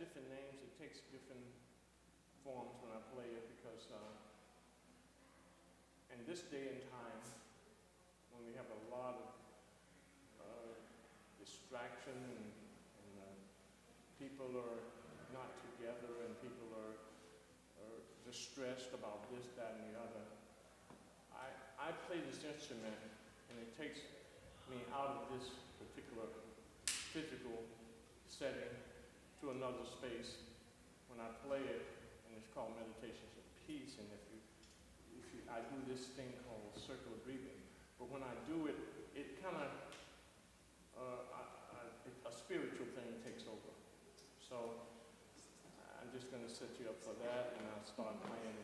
different names. It takes different forms when I play it because in this day and time, when we have a lot of distraction and people are not together and people are distressed about this, that, and the other, I play this instrument and it takes me out of this particular physical setting to another space when I play it, and it's called Meditations of Peace. And I do this thing called circular breathing. But when I do it, it kind of a spiritual thing takes over. So I'm just going to set you up for that, and I'll start playing.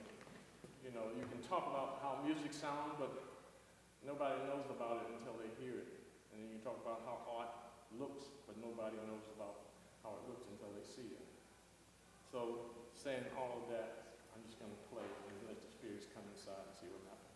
You know, you can talk about how music sounds, but nobody knows about it until they hear it. And then you talk about how art looks, but nobody knows about how it looks until they see it. So saying all of that, I'm just going to play and let the spirits come inside and see what happens.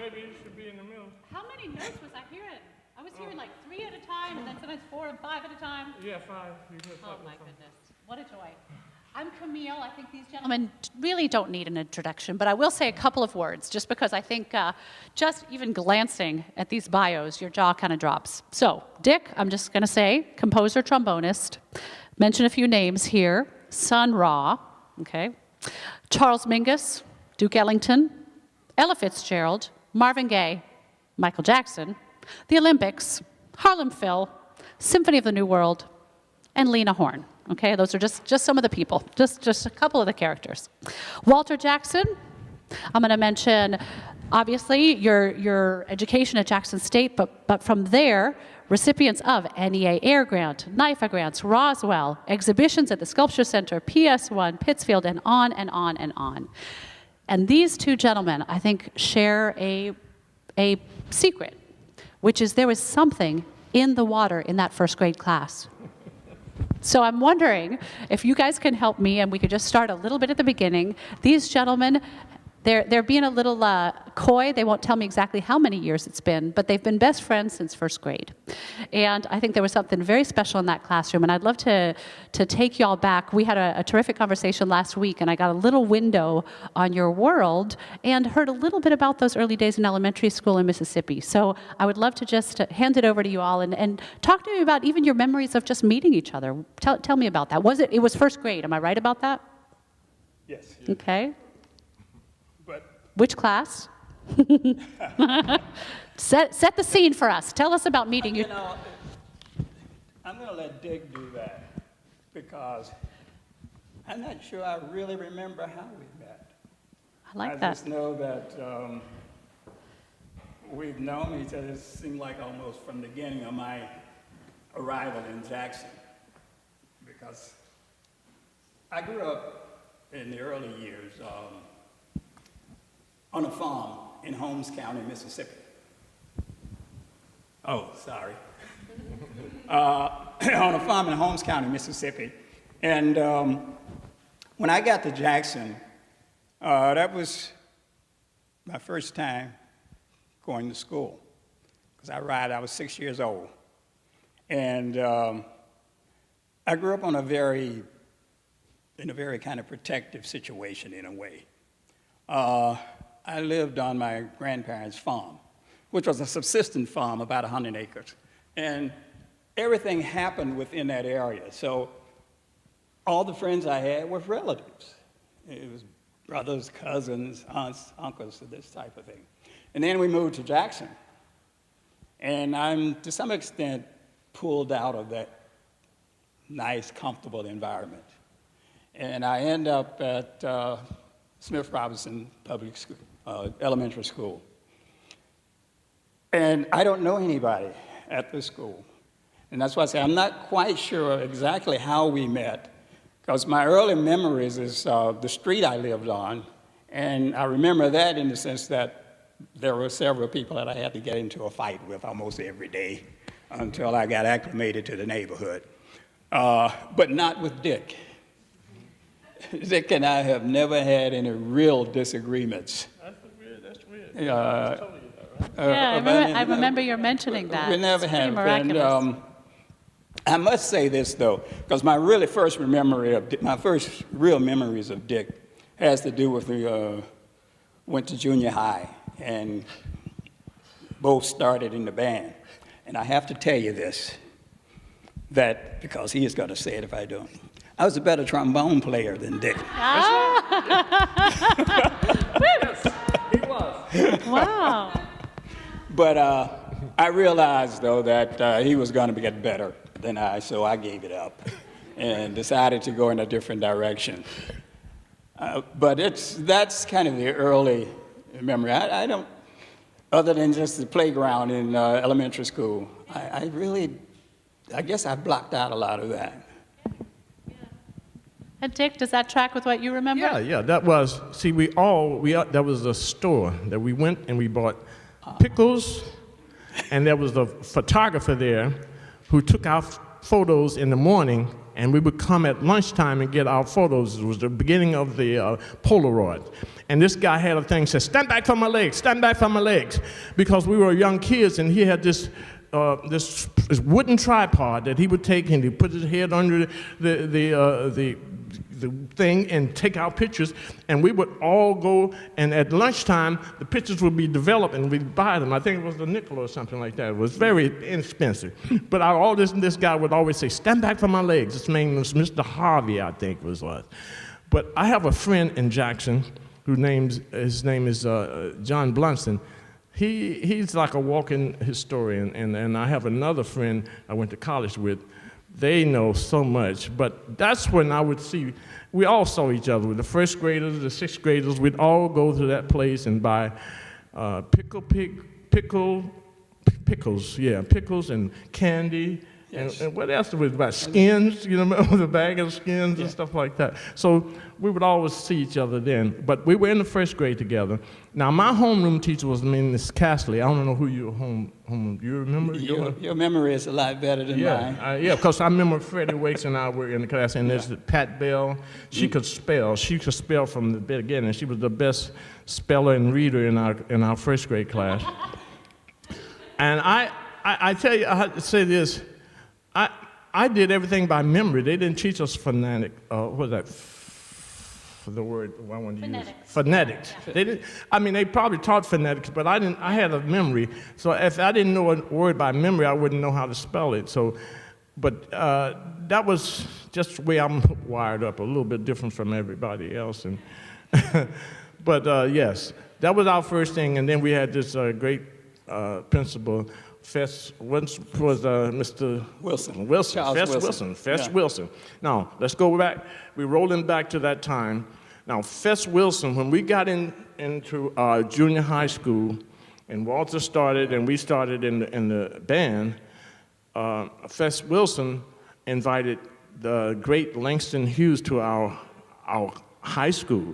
Maybe you should be in the middle. How many notes was I hearing? I was hearing like 3 at a time, and then sometimes 4 and 5 at a time. Yeah, 5. You heard Oh 5 my or something. goodness, what a joy. I'm Camille. I think these gentlemen really don't need an introduction, but I will say a couple of words, just because I think just even glancing at these bios, your jaw kind of drops. So, Dick, I'm just going to say, composer, trombonist. Mention a few names here. Sun Ra, okay. Charles Mingus, Duke Ellington, Ella Fitzgerald, Marvin Gaye, Michael Jackson, the Olympics, Harlem Phil, Symphony of the New World, and Lena Horne. Okay, those are just some of the people, just a couple of the characters. Walter Jackson, I'm going to mention, obviously, your education at Jackson State, but from there, recipients of NEA Air Grant, NIFA grants, Roswell, exhibitions at the Sculpture Center, PS1, Pittsfield, and on and on and on. And these two gentlemen, I think, share a secret, which is there was something in the water in that first grade class. So I'm wondering if you guys can help me, and we could just start a little bit at the beginning. These gentlemen, they're being a little coy. They won't tell me exactly how many years it's been, but they've been best friends since first grade. And I think there was something very special in that classroom, and I'd love to take y'all back. We had a terrific conversation last week, and I got a little window on your world and heard a little bit about those early days in elementary school in Mississippi. So I would love to just hand it over to you all and talk to me about even your memories of just meeting each other. Tell me about that. It was first grade, am I right about that? Yes. Okay. But Which class? Set the scene for us. Tell us about meeting you. you know, I'm going to let Dick do that because I'm not sure I really remember how we met. I like I that. just know that we've known each other, it seemed like almost from the beginning of my arrival in Jackson, because I grew up in the early years on a farm in Holmes County, Mississippi. Oh, sorry. On a farm in Holmes County, Mississippi. And when I got to Jackson, that was my first time going to school, because I was 6 years old. And I grew up in a very kind of protective situation in a way. I lived on my grandparents' farm, which was a subsistence farm, about 100 acres. And everything happened within that area. So all the friends I had were relatives. It was brothers, cousins, aunts, uncles, this type of thing. And then we moved to Jackson. And I'm, to some extent, pulled out of that nice, comfortable environment. And I end up at Smith Robinson Public School, Elementary School. And I don't know anybody at the school. And that's why I say I'm not quite sure exactly how we met, because my early memories is the street I lived on. And I remember that in the sense that there were several people that I had to get into a fight with almost every day until I got acclimated to the neighborhood. But not with Dick. Dick and I have never had any real disagreements. That's weird. I remember you mentioning that. We never It's pretty have. miraculous. And I must say this, though, because my first real memories of Dick has to do with went to junior high, and both started in the band. And I have to tell you this, that because he is going to say it if I don't. I was a better trombone player than Dick. Yes, he was. Wow. But I realized, though, that he was going to get better than I, so I gave it up and decided to go in a different direction. But that's kind of the early memory. I don't, other than just the playground in elementary school, I guess I blocked out a lot of that. And Dick, does that track with what you remember? Yeah, that was, see, there was a store that we went and we bought pickles, and there was a photographer there who took our photos in the morning, and we would come at lunchtime and get our photos. It was the beginning of the Polaroid. And this guy had a thing said, stand back from my legs, stand back from my legs. Because we were young kids, and he had this wooden tripod that he would take, and he put his head under the thing and take our pictures, and we would all go, and at lunchtime, the pictures would be developed, and we'd buy them. I think it was a nickel or something like that. It was very inexpensive. But this guy would always say, stand back from my legs. His name was Mr. Harvey, I think it was. But I have a friend in Jackson, his name is John Blunson. He's like a walking historian, and I have another friend I went to college with. They know so much, but that's when I would see, we all saw each other. The first graders, the sixth graders, we'd all go to that place and buy pickles and candy. Yes. And what else was about? Skins, remember the bag of skins and stuff like that. So we would always see each other then. But we were in the first grade together. Now, my homeroom teacher was Miss Castley. I don't know who your you remember? Your memory is a lot better than mine. Yeah, because I remember Freddie Wakes and I were in the class, and there's Pat Bell. She could spell. She could spell from the beginning. She was the best speller and reader in our first grade class. And I tell you, I have to say this. I did everything by memory. They didn't teach us phonetic. What was that? The word I wanted to use. Phonetics. Yeah. They didn't. I mean, they probably taught phonetics, but I didn't. I had a memory. So if I didn't know a word by memory, I wouldn't know how to spell it. So, but that was just the way I'm wired up, a little bit different from everybody else. And but yes, that was our first thing. And then we had this great principal. Fess was Mr. Wilson. Fess Wilson. Now, let's go back. We're rolling back to that time. Now, Fess Wilson, when we got into junior high school, and Walter started, and we started in the band, Fess Wilson invited the great Langston Hughes to our high school.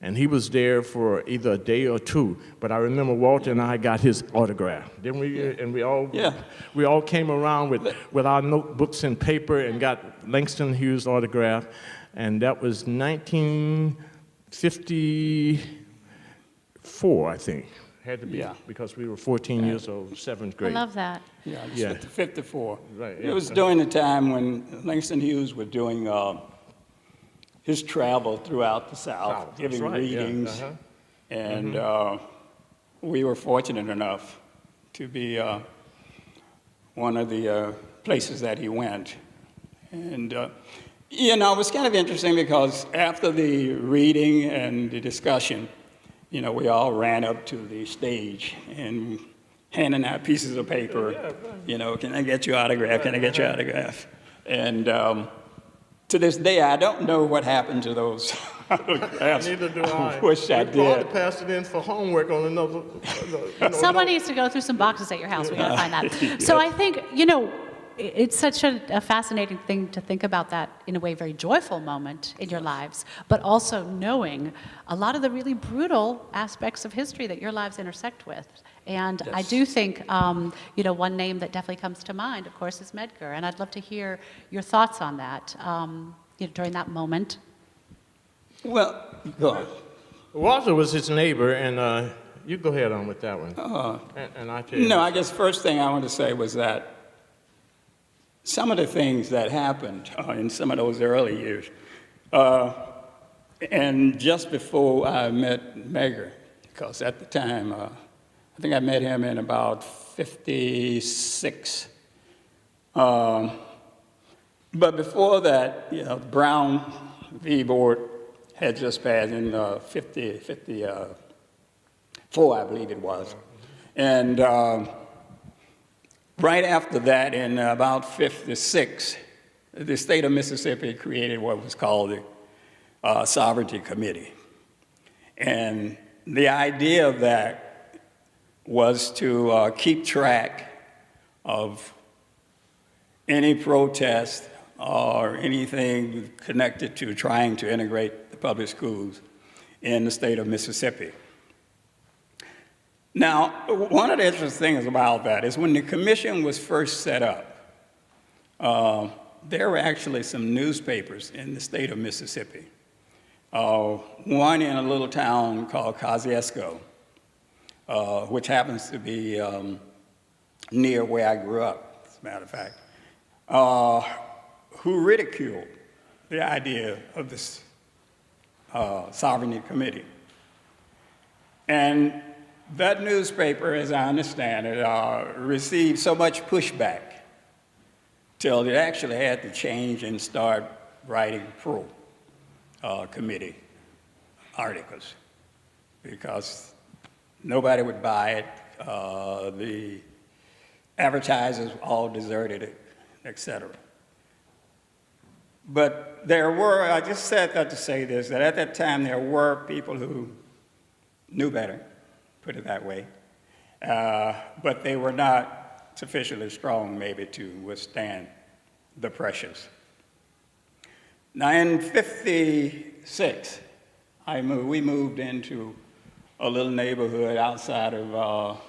And he was there for either a day or two. But I remember Walter and I got his autograph. Didn't we? Yeah. And we all came around with our notebooks and paper and got Langston Hughes' autograph. And that was 1954, I think. Had to be, because we were 14 years old, 7th grade. I love that. Yeah, 54. Right. It was during the time when Langston Hughes was doing his travel throughout the South, giving readings. Yeah. And we were fortunate enough to be one of the places that he went. And, it was kind of interesting because after the reading and the discussion, we all ran up to the stage and handing out pieces of paper, can I get your autograph, can I get your autograph? And to this day, I don't know what happened to those autographs. Neither do I. Wish I did. We probably passed it in for homework on another. Someone needs to go through some boxes at your house. We gotta find that. So I think, it's such a fascinating thing to think about that in a way, very joyful moment in your lives, but also knowing a lot of the really brutal aspects of history that your lives intersect with. And I do think, one name that definitely comes to mind, of course, is Medgar. And I'd love to hear your thoughts on that during that moment. Well, go on. Walter was his neighbor, and you go ahead on with that one. And I tell you. No, I guess first thing I want to say was that some of the things that happened in some of those early years, and just before I met Medgar, because at the time, I think I met him in about 56. But before that, Brown v. Board had just passed in 54, I believe it was. And right after that, in about 56, the state of Mississippi created what was called the Sovereignty Committee. And the idea of that was to keep track of any protest or anything connected to trying to integrate the public schools in the state of Mississippi. Now, one of the interesting things about that is when the commission was first set up, there were actually some newspapers in the state of Mississippi one in a little town called Kosciuszko, which happens to be near where I grew up, as a matter of fact, who ridiculed the idea of this sovereignty committee. And that newspaper, as I understand it, received so much pushback till it actually had to change and start writing pro-committee articles because nobody would buy it. The advertisers all deserted it, etc. But there were, I just said that to say this, that at that time there were people who knew better, put it that way, but they were not sufficiently strong maybe to withstand the pressures. Now in '56, we moved into a little neighborhood outside of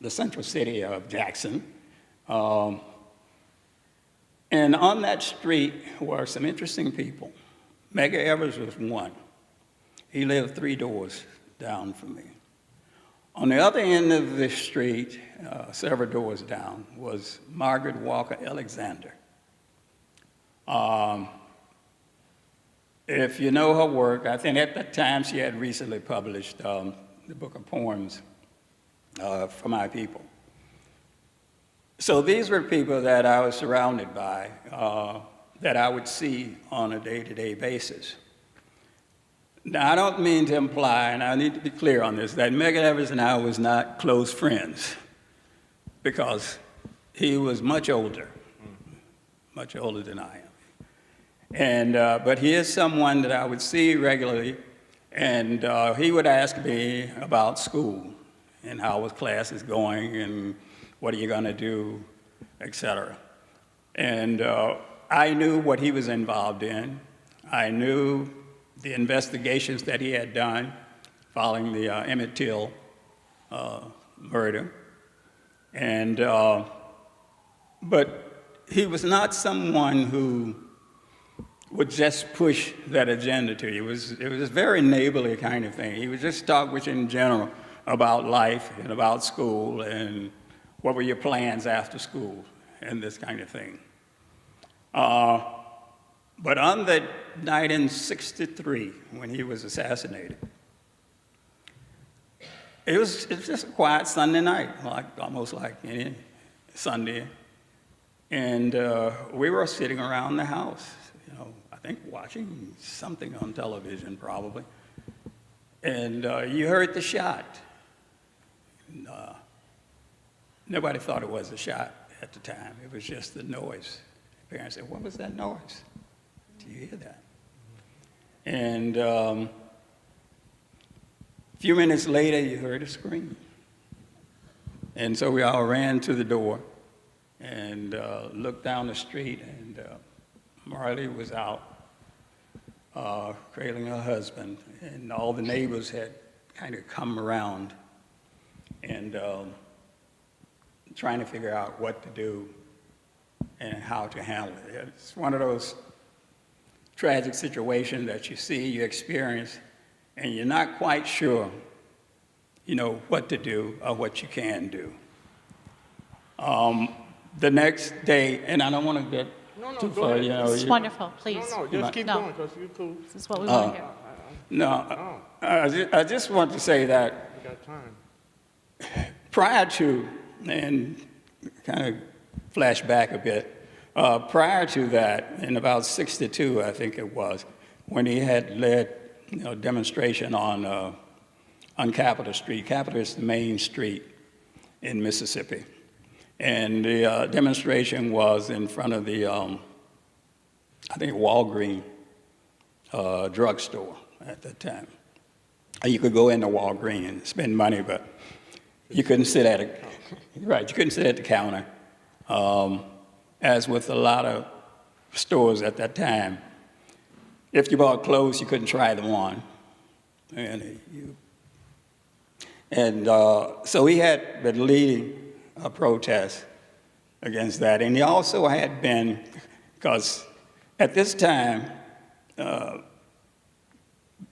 the central city of Jackson. And on that street were some interesting people. Medgar Evers was one. He lived 3 doors down from me. On the other end of the street, several doors down, was Margaret Walker Alexander. If you know her work, I think at that time she had recently published the book of poems, For My People. So these were people that I was surrounded by, that I would see on a day-to-day basis. Now, I don't mean to imply, and I need to be clear on this, that Medgar Evers and I was not close friends, because he was much older than I am. And, but he is someone that I would see regularly, and he would ask me about school and how was classes going and what are you going to do, et cetera. And I knew what he was involved in. I knew the investigations that he had done following the Emmett Till murder. And, but he was not someone who would just push that agenda to you. It was a very neighborly kind of thing. He would just talk with you in general about life and about school and what were your plans after school and this kind of thing. But on that night in '63, when he was assassinated, it was just a quiet Sunday night, almost like any Sunday. And we were sitting around the house, I think watching something on television probably. And you heard the shot. And, nobody thought it was a shot at the time. It was just the noise. Parents said, "What was that noise? Do you hear that?" And a few minutes later, you heard a scream. And so we all ran to the door and looked down the street, and Marley was out cradling her husband, and all the neighbors had kind of come around and trying to figure out what to do and how to handle it. It's one of those tragic situations that you see, you experience, and you're not quite sure, what to do or what you can do. The next day, and I don't want to get too far, This is wonderful, please. No, just keep going, because you're cool. This is what we want to hear. No, I just want to say that We got time. prior to, and kind of flash back a bit, prior to that, in about '62, I think it was, when he had led demonstration on Capitol Street. Capitol is the main street in Mississippi. And the demonstration was in front of the, I think, Walgreens drugstore at that time. You could go into Walgreens and spend money, but you couldn't sit at it. Right, you couldn't sit at the counter. As with a lot of stores at that time, if you bought clothes, you couldn't try them on. And so he had been leading a protest against that. And he also had been, because at this time,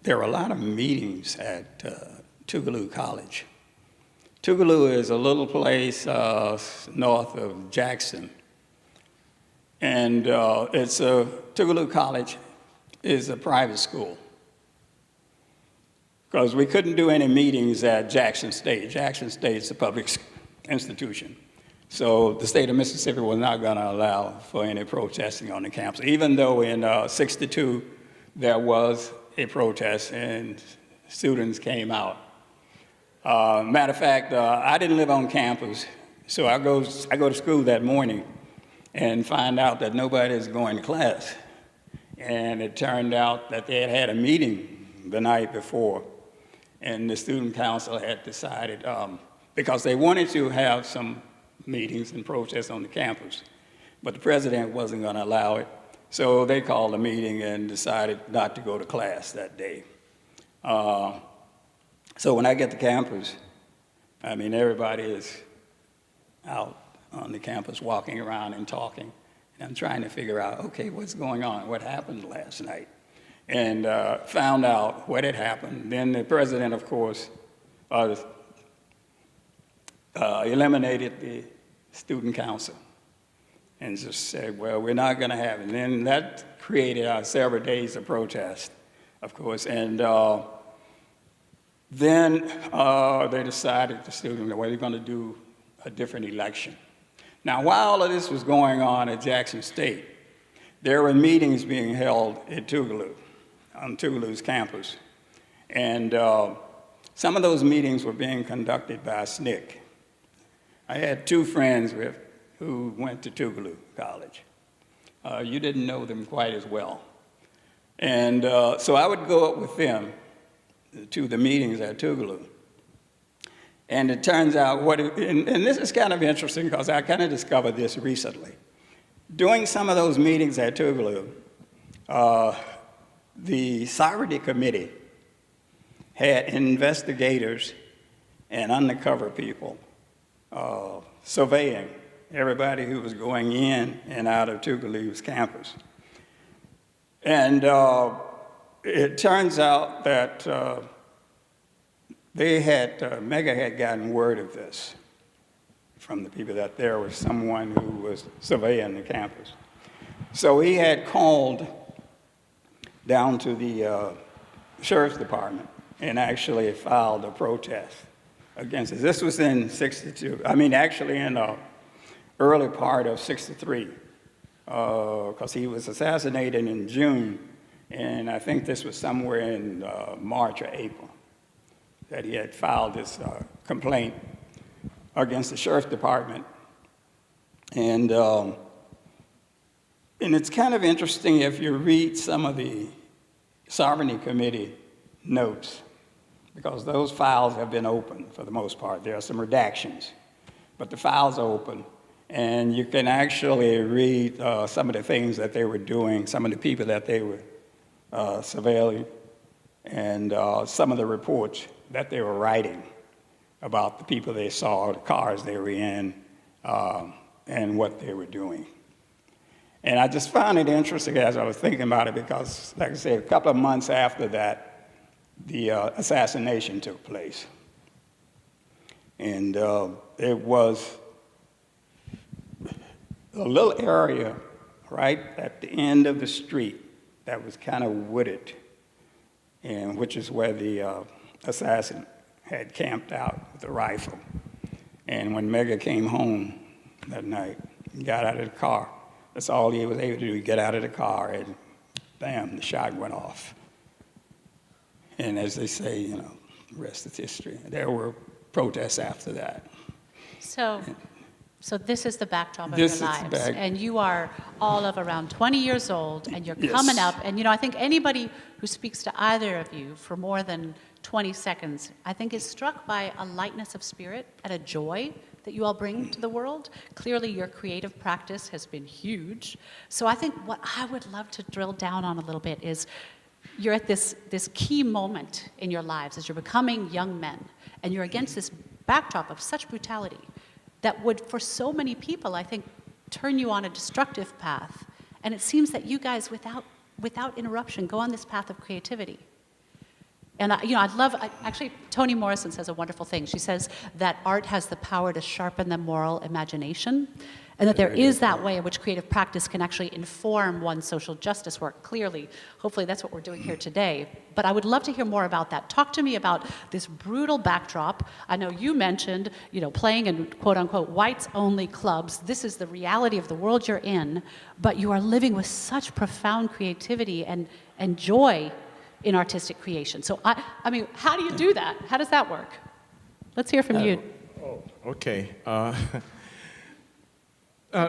there were a lot of meetings at Tougaloo College. Tougaloo is a little place north of Jackson. And Tougaloo College is a private school, because we couldn't do any meetings at Jackson State. Jackson State is a public institution. So the state of Mississippi was not going to allow for any protesting on the campus, even though in '62 there was a protest and students came out. Matter of fact, I didn't live on campus, so I go to school that morning and find out that nobody is going to class. And it turned out that they had a meeting the night before, and the student council had decided, because they wanted to have some meetings and protests on the campus, but the president wasn't going to allow it, so they called a meeting and decided not to go to class that day. So when I get to campus, I mean, everybody is out on the campus walking around and talking, and I'm trying to figure out, okay, what's going on? What happened last night? And found out what had happened. Then the president, of course, eliminated the student council and just said, well, we're not going to have it. And then that created several days of protest, of course, and then they decided, the students, well, they're going to do a different election. Now, while all of this was going on at Jackson State, there were meetings being held at Tougaloo, on Tougaloo's campus. And some of those meetings were being conducted by SNCC. I had two friends who went to Tougaloo College. You didn't know them quite as well. And so I would go up with them to the meetings at Tougaloo. And it turns out, and this is kind of interesting because I kind of discovered this recently. During some of those meetings at Tougaloo, the sovereignty committee had investigators and undercover people surveying everybody who was going in and out of Tougaloo's campus. And it turns out that Medgar had gotten word of this from the people, that there was someone who was surveying the campus. So he had called down to the sheriff's department and actually filed a protest against it. This was in '62, actually in the early part of '63, because he was assassinated in June, and I think this was somewhere in March or April that he had filed this complaint against the sheriff's department. And it's kind of interesting if you read some of the Sovereignty Committee notes, because those files have been open for the most part. There are some redactions, but the files are open, and you can actually read some of the things that they were doing, some of the people that they were surveilling, and some of the reports that they were writing about the people they saw, the cars they were in, and what they were doing. And I just found it interesting as I was thinking about it because, like I said, a couple of months after that, the assassination took place. And it was a little area right at the end of the street that was kind of wooded, and which is where the assassin had camped out with a rifle. And when Medgar came home that night, he got out of the car. That's all he was able to do, get out of the car, and bam, the shot went off. And as they say, the rest is history. There were protests after that. So this is the backdrop of your lives, and you are all of around 20 years old, and you're coming up, and I think anybody who speaks to either of you for more than 20 seconds, I think is struck by a lightness of spirit and a joy that you all bring to the world. Clearly, your creative practice has been huge. So I think what I would love to drill down on a little bit is you're at this key moment in your lives as you're becoming young men, and you're against this backdrop of such brutality that would, for so many people, I think, turn you on a destructive path. And it seems that you guys, without interruption, go on this path of creativity. And actually, Toni Morrison says a wonderful thing. She says that art has the power to sharpen the moral imagination, and that there is that way in which creative practice can actually inform one's social justice work. Clearly, hopefully that's what we're doing here today. But I would love to hear more about that. Talk to me about this brutal backdrop. I know you mentioned, playing in quote-unquote whites-only clubs. This is the reality of the world you're in, but you are living with such profound creativity and joy in artistic creation. So, I mean, how do you do that? How does that work? Let's hear from you. Okay.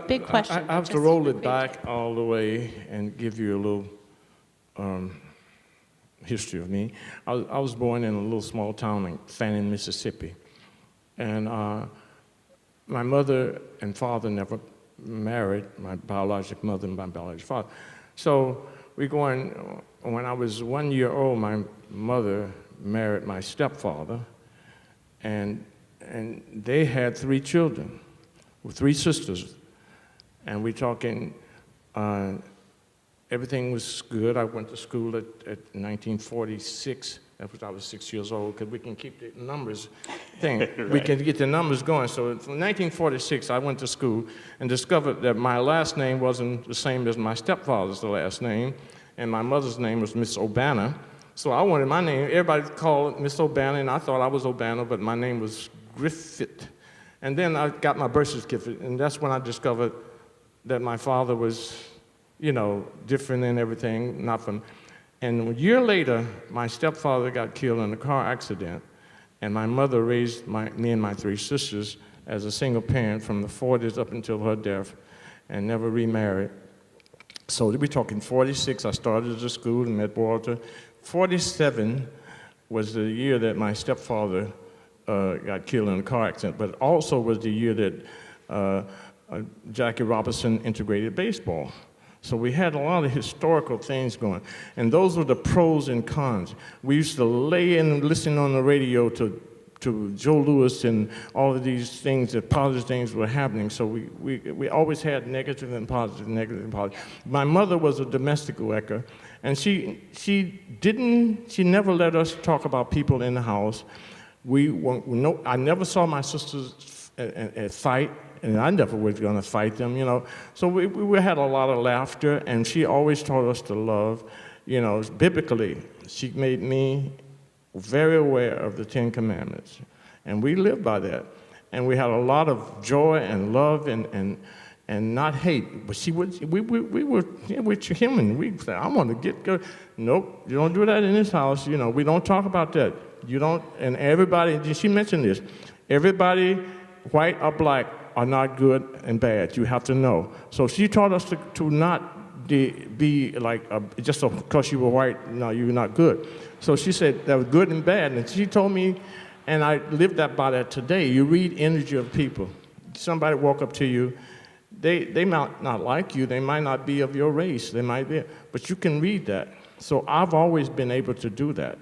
Big question. I have to roll it back all the way and give you a little history of me. I was born in a little small town in Fannin, Mississippi. And my mother and father never married, my biological mother and my biological father. So when I was 1 year old, my mother married my stepfather, and they had 3 children, with 3 sisters. And we're talking, everything was good. I went to school at 1946. That was I was 6 years old, because we can keep the numbers thing. Right. We can get the numbers going. So from 1946, I went to school and discovered that my last name wasn't the same as my stepfather's last name, and my mother's name was Miss Obana. So I wanted my name. Everybody called Miss Obana, and I thought I was Obana, but my name was Griffin. And then I got my birth certificate, and that's when I discovered that my father was, different in everything, not from. And a year later, my stepfather got killed in a car accident, and my mother raised me and my 3 sisters as a single parent from the 40s up until her death, and never remarried. So we're talking 46, I started at school in Medgar. 47 was the year that my stepfather got killed in a car accident, but also was the year that Jackie Robinson integrated baseball. So we had a lot of historical things going, and those were the pros and cons. We used to lay in and listen on the radio to Joe Louis and all of these things, that positive things were happening. So we always had negative and positive, negative and positive. My mother was a domestic worker, and she never let us talk about people in the house. I never saw my sisters fight, and I never was going to fight them, So we had a lot of laughter, and she always taught us to love, biblically. She made me very aware of the 10 Commandments, and we lived by that. And we had a lot of joy and love and not hate. But we were human. We said, I want to get good. Nope, you don't do that in this house. We don't talk about that. You don't, and everybody, she mentioned this, everybody, white or black, are not good and bad. You have to know. So she taught us to not be like, just because you were white, no, you're not good. So she said that was good and bad. And she told me, and I live by that today, you read energy of people. Somebody walk up to you, they might not like you, they might not be of your race, they might be, but you can read that. So I've always been able to do that.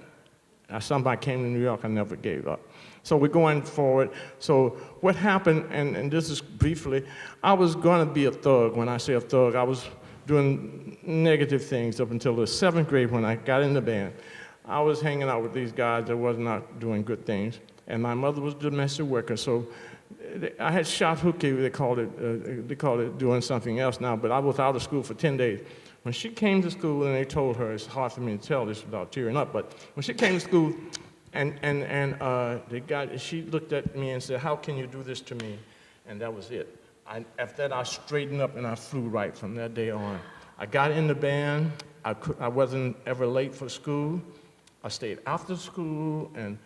As somebody came to New York, I never gave up. So we're going forward. So what happened, and this is briefly, I was going to be a thug. When I say a thug, I was doing negative things up until the 7th grade when I got in the band. I was hanging out with these guys that was not doing good things, and my mother was a domestic worker, so I had shot hooky, they called it doing something else now, but I was out of school for 10 days. When she came to school, and they told her, it's hard for me to tell this without tearing up, but when she came to school, she looked at me and said, how can you do this to me? And that was it. After that, I straightened up and I flew right from that day on. I got in the band. I wasn't ever late for school. I stayed after school, and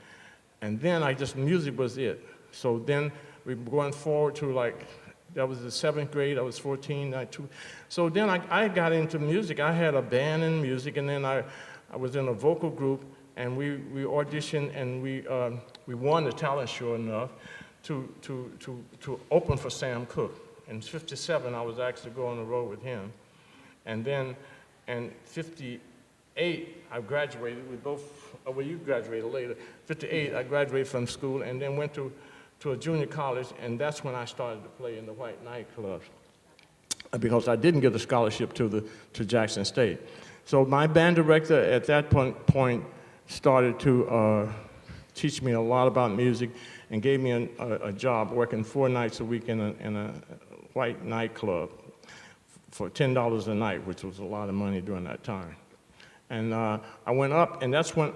then music was it. So then we were going forward to that was the 7th grade, I was 14. So then I got into music. I had a band in music, and then I was in a vocal group, and we auditioned, and we won the talent show enough to open for Sam Cooke. In 57, I was asked to go on the road with him. And then in 58, I graduated. You graduated later. 58, I graduated from school and then went to a junior college, and that's when I started to play in the white nightclubs, because I didn't get a scholarship to Jackson State. So my band director at that point started to teach me a lot about music and gave me a job working 4 nights a week in a white nightclub for $10 a night, which was a lot of money during that time. And I went up, and that's when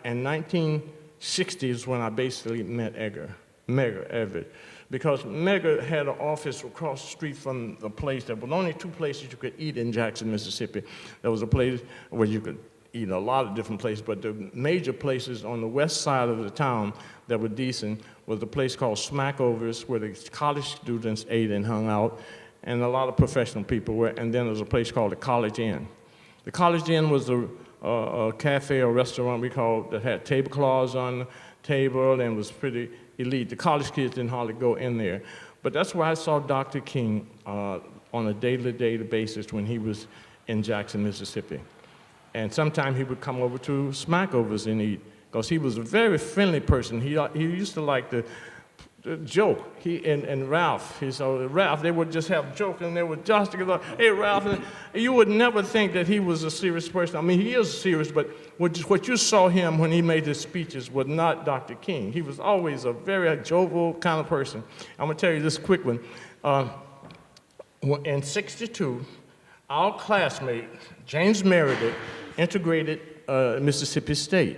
in 1960 is when I basically met Medgar Evers. Because Medgar had an office across the street from the place. There were only 2 places you could eat in Jackson, Mississippi. There was a place where you could eat a lot of different places, but the major places on the west side of the town that were decent was a place called Smackovers, where the college students ate and hung out, and a lot of professional people were, and then there was a place called the College Inn. The College Inn was a cafe or restaurant that had tablecloths on the table and was pretty elite. The college kids didn't hardly go in there. But that's where I saw Dr. King on a daily basis when he was in Jackson, Mississippi. And sometimes he would come over to Smackovers and eat, because he was a very friendly person. He used to like to joke. He and Ralph, Ralph, they would just have jokes, and they would just go, hey, Ralph, and you would never think that he was a serious person. I mean, he is serious, but what you saw him when he made his speeches was not Dr. King. He was always a very jovial kind of person. I'm going to tell you this quick one. In '62, our classmate, James Meredith, integrated Mississippi State.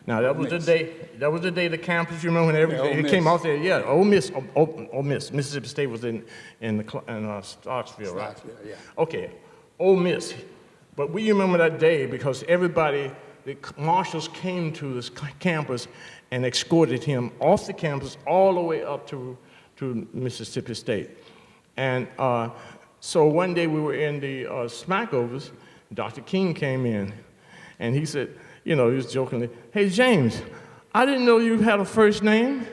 Now that was the day. That was the day the campus. You remember when everything it came out there? Yeah, Ole Miss. Mississippi State was in Starksville, right? Yeah. Okay, Ole Miss. But we remember that day because everybody, the marshals came to this campus and escorted him off the campus all the way up to Mississippi State. And so one day we were in the Smackovers. Dr. King came in, and he said, he was jokingly, hey, James, I didn't know you had a first name.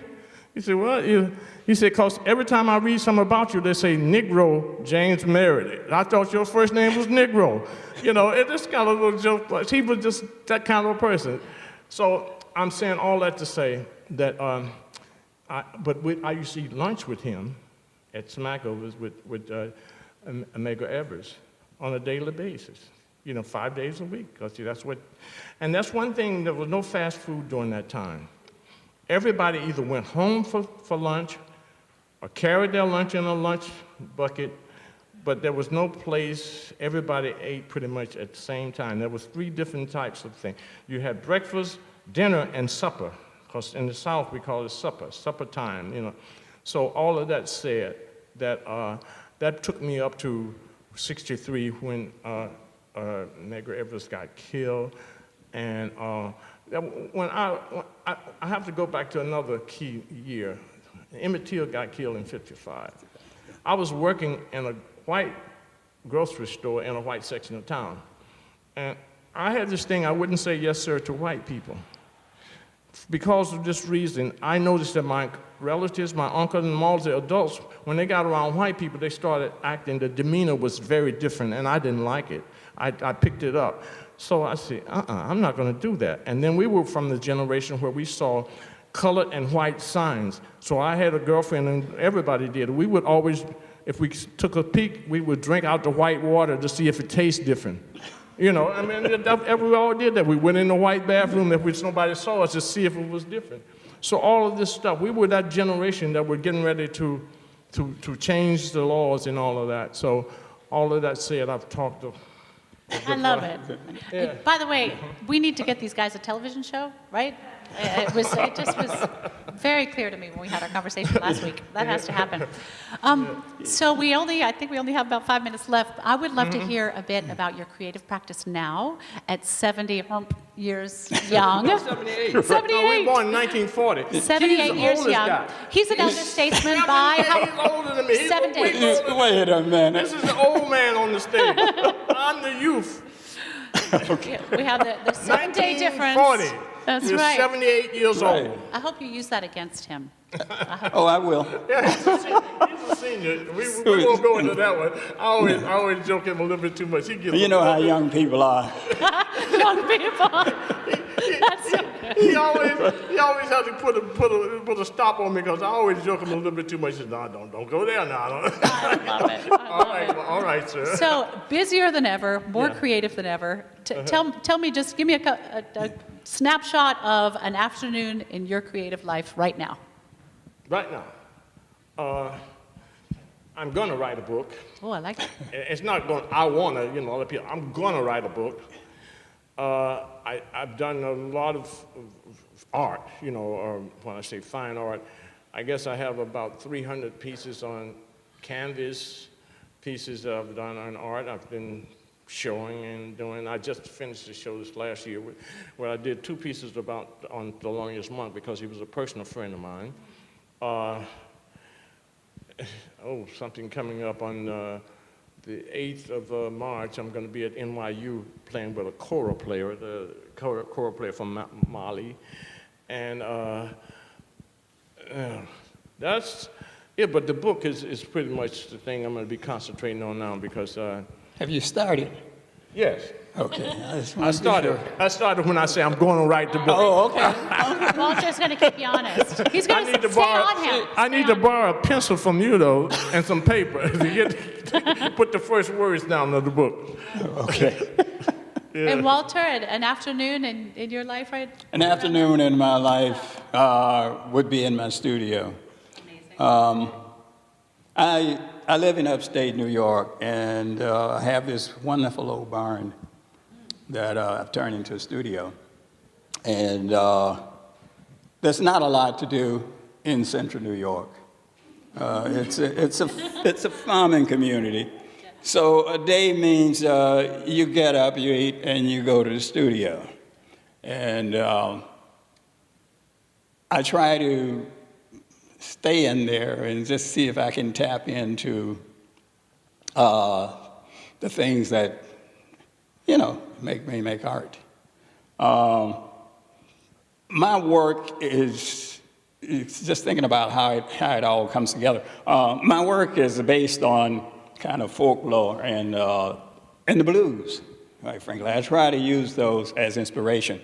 He said, what? He said, because every time I read something about you, they say Negro James Meredith. I thought your first name was Negro. It just kind of a little joke. Like, he was just that kind of a person. So I'm saying all that to say that, I used to eat lunch with him at Smackovers with Medgar Evers on a daily basis. 5 days a week, because that's one thing, there was no fast food during that time. Everybody either went home for lunch or carried their lunch in a lunch bucket, but there was no place, everybody ate pretty much at the same time. There was 3 different types of things. You had breakfast, dinner, and supper, because in the South we call it supper time, So all of that said, that took me up to '63 when Medgar Evers got killed, and when I have to go back to another key year. Emmett Till got killed in '55. I was working in a white grocery store in a white section of town, and I had this thing, I wouldn't say yes sir to white people. Because of this reason, I noticed that my relatives, my uncle and all the adults, when they got around white people, they started acting, the demeanor was very different, and I didn't like it. I picked it up. So I said, I'm not going to do that. And then we were from the generation where we saw colored and white signs. So I had a girlfriend, and everybody did. We would always, if we took a peek, we would drink out the white water to see if it tastes different. We all did that. We went in the white bathroom if nobody saw us to see if it was different. So all of this stuff, we were that generation that were getting ready to change the laws and all of that. So all of that said, I've talked to... I love it. Yeah. By the way, we need to get these guys a television show, right? It just was very clear to me when we had our conversation last week. That has to happen. So I think we only have about 5 minutes left. I would love to hear a bit about your creative practice now at 70 years young. 78. 78. No, we were born in 1940. 78 years young. Guy. He's an elder statesman by He's older than me. He's 7 days. Wait a minute. This is the old man on the stage. I'm the youth. Okay. We have the 7-day difference. 1940. That's You're right. 78 years old. I hope you use that against him. Oh, I will. Yeah, he's a senior. We won't go into that one. I always joke him a little bit too much. You know how young people are. Young people. That's so good. He always has to put a stop on me because I always joke him a little bit too much. He says, "No, don't go there now." I love it. All right, sir. So busier than ever, more creative than ever. Tell me, just give me a snapshot of an afternoon in your creative life right now. Right now, I'm going to write a book. Oh, I like it. It's not going, I want to, other people, I'm going to write a book. I've done a lot of art, or when I say fine art, I guess I have about 300 pieces on canvas, pieces that I've done on art. I've been showing and doing. I just finished the show this last year where I did 2 pieces on the Longest Monk because he was a personal friend of mine. Something coming up on the 8th of March. I'm going to be at NYU playing with a choral player, the choral player from Mali. And that's it, but the book is pretty much the thing I'm going to be concentrating on now because... Have you started? Yes. Okay. I started when I say I'm going to write the book. Oh, okay. Walter's going to keep you honest. He's going to stay on him. I need to borrow a pencil from you, though, and some paper to put the first words down of the book. Okay. Yeah. And Walter, an afternoon in your life, right? An afternoon in my life would be in my studio. Amazing. I live in upstate New York, and I have this wonderful old barn that I've turned into a studio. And there's not a lot to do in central New York. It's a farming community. So a day means you get up, you eat, and you go to the studio. And I try to stay in there and just see if I can tap into the things that, make me make art. My work is just thinking about how it all comes together. My work is based on kind of folklore and the blues, quite frankly. I try to use those as inspiration.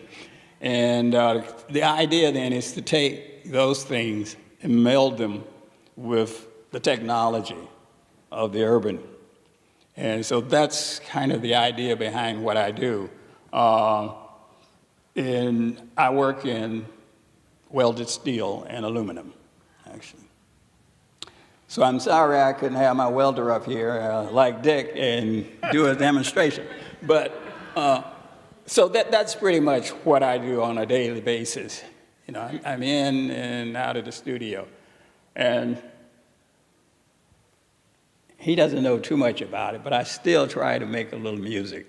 And the idea then is to take those things and meld them with the technology of the urban. And so that's kind of the idea behind what I do. And I work in welded steel and aluminum, actually. So I'm sorry I couldn't have my welder up here like Dick and do a demonstration. But so that's pretty much what I do on a daily basis. I'm in and out of the studio. And he doesn't know too much about it, but I still try to make a little music.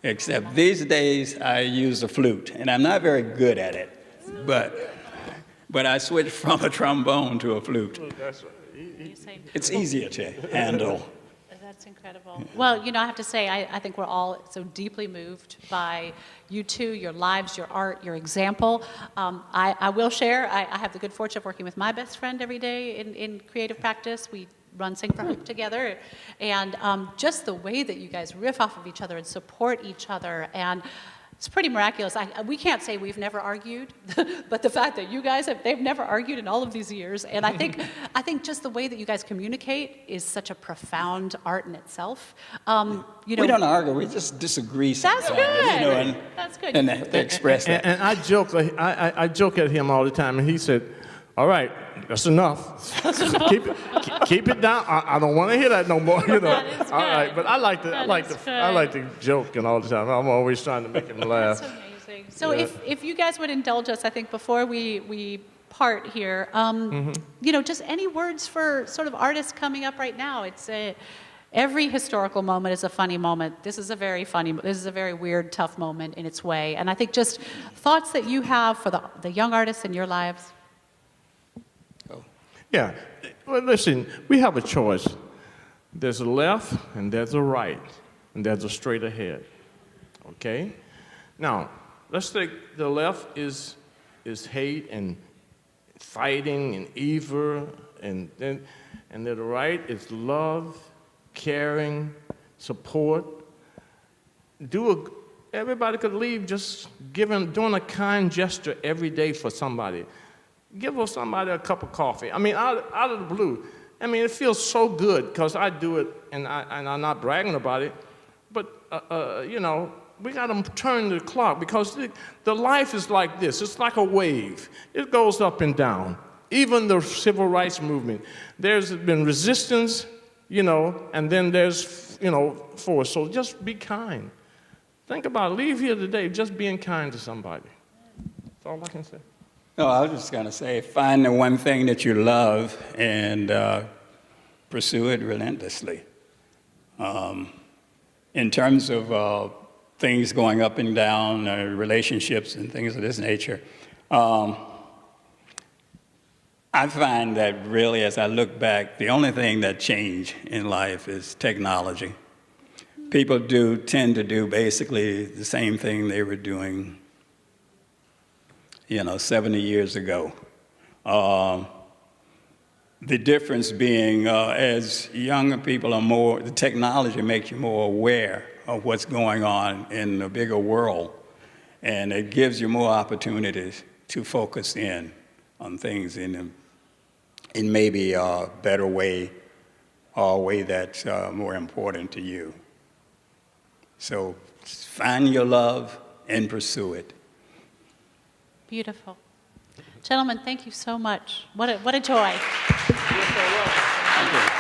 Except these days I use the flute, and I'm not very good at it, but I switched from a trombone to a flute. It's easier to handle. That's incredible. Well, I have to say, I think we're all so deeply moved by you two, your lives, your art, your example. I will share, I have the good fortune of working with my best friend every day in creative practice. We run Sing for Hope together. And just the way that you guys riff off of each other and support each other, and it's pretty miraculous. We can't say we've never argued, but the fact that you guys they've never argued in all of these years. And I think just the way that you guys communicate is such a profound art in itself. We don't argue, we just disagree sometimes. That's good. That's good. And they express that. And I joke at him all the time, and he said, "All right, that's enough. keep it down. I don't want to hear that no more." That is good. All right, but I like to joke and all the time. I'm always trying to make him laugh. That's amazing. So if you guys would indulge us, I think before we part here, just any words for sort of artists coming up right now. It's every historical moment is a funny moment. This is a very weird, tough moment in its way. And I think just thoughts that you have for the young artists in your lives. Yeah. Well, listen, we have a choice. There's a left, and there's a right, and there's a straight ahead. Okay? Now, let's take the left is hate and fighting and evil, and then the right is love, caring, support. Everybody could leave just doing a kind gesture every day for somebody. Give somebody a cup of coffee. I mean, out of the blue. I mean, it feels so good because I do it, and I'm not bragging about it. But we got to turn the clock, because the life is like this. It's like a wave. It goes up and down. Even the civil rights movement, there's been resistance, and then there's, force. So just be kind. Think about it. Leave here today just being kind to somebody. That's all I can say. No, I was just going to say, find the one thing that you love and pursue it relentlessly. In terms of things going up and down, relationships and things of this nature, I find that really, as I look back, the only thing that changed in life is technology. People tend to do basically the same thing they were doing, 70 years ago. The difference being, as younger people are the technology makes you more aware of what's going on in the bigger world, and it gives you more opportunities to focus in on things in maybe a better way, or a way that's more important to you. So find your love and pursue it. Beautiful. Gentlemen, thank you so much. What a joy. Thank you.